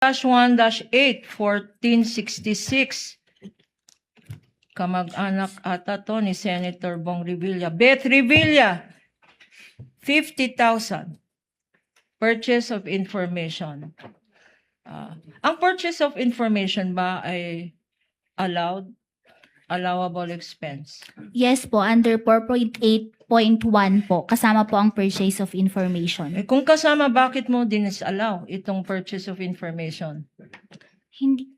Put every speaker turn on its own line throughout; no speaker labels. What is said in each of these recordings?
P-1-8, 1466. Kamag-anak ata to ni Senator Bong Revilla. Beth Revilla, 50,000. Purchase of information. Ang purchase of information ba ay allowable expense?
Yes po, under 4.8.1 po, kasama po ang purchase of information.
Kung kasama, bakit mo disallow itong purchase of information?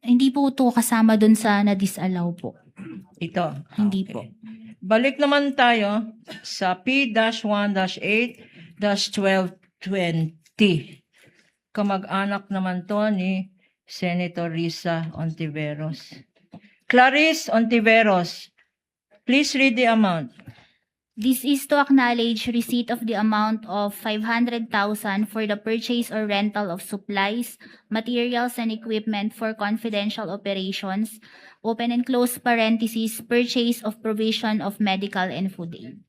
Hindi po ito kasama dun sa na-disallow po.
Ito.
Hindi
Okay.
po.
Balik naman tayo sa P-1-8-1220. Kamag-anak naman to ni Senator Risa Ontiveros. Clarice Ontiveros, please read the amount.
This is to acknowledge receipt of the amount of 500,000 for the purchase or rental of supplies, materials, and equipment for confidential operations, open and close parentheses, purchase of provision of medical and food aid.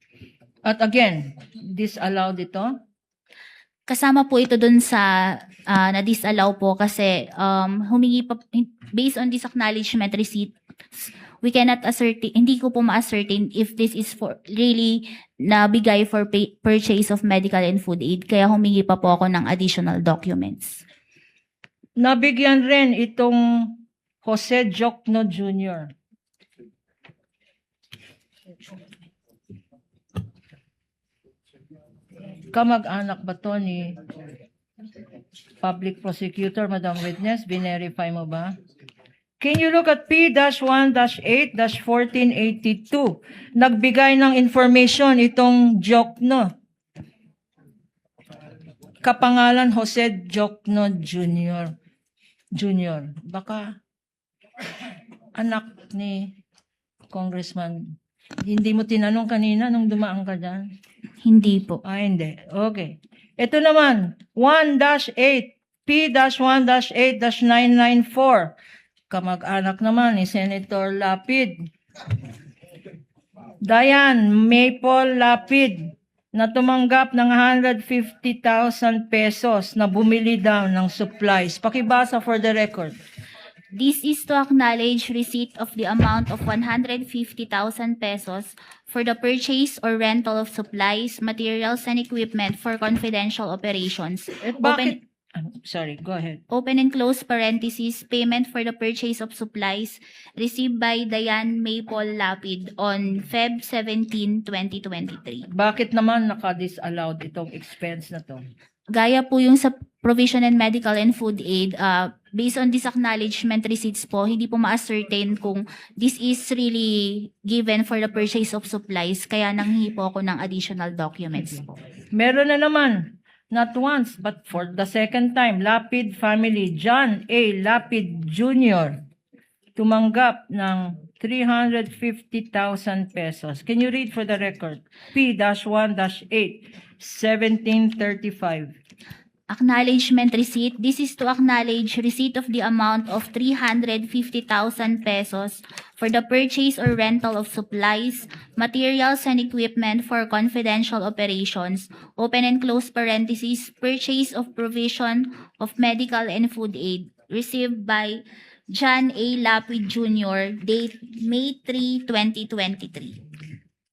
At again, disallowed ito?
Kasama po ito dun sa na-disallow po kasi humingi pa, based on this acknowledgement receipt, we cannot ascertain, hindi ko po ma-ascertain if this is for really nabigay for purchase of medical and food aid. Kaya humingi pa po ako ng additional documents.
Nabigyan rin itong Jose Jokno Jr. Kamag-anak ba to ni Public Prosecutor, Madam Witness? Binerify mo ba? Can you look at P-1-8-1482? Nagbigay ng information itong Jokno. Kapangalan Jose Jokno Jr. Baka anak ni Congressman. Hindi mo tinanong kanina nung dumaan ka dyan?
Hindi po.
Hindi. Okay. Ito naman, 1-8, P-1-8-994. Kamag-anak naman ni Senator Lapid. Diane Maple Lapid na tumanggap ng 150,000 pesos na bumili daw ng supplies. Pakibasa for the record.
This is to acknowledge receipt of the amount of 150,000 pesos for the purchase or rental of supplies, materials, and equipment for confidential operations.
Bakit? Sorry, go ahead.
Open and close parentheses, payment for the purchase of supplies received by Diane Maple Lapid on Feb 17, 2023.
Bakit naman naka-disallowed itong expense na to?
Gaya po yung sa provision and medical and food aid, based on this acknowledgement receipts po, hindi po ma-ascertain kung this is really given for the purchase of supplies, kaya nanghingi po ako ng additional documents po.
Meron na naman, not once, but for the second time, Lapid family, John A. Lapid Jr., tumanggap ng 350,000 pesos. Can you read for the record? P-1-8, 1735.
Acknowledgement receipt. This is to acknowledge receipt of the amount of 350,000 pesos for the purchase or rental of supplies, materials, and equipment for confidential operations, open and close parentheses, purchase of provision of medical and food aid, received by John A. Lapid Jr., date May 3, 2023.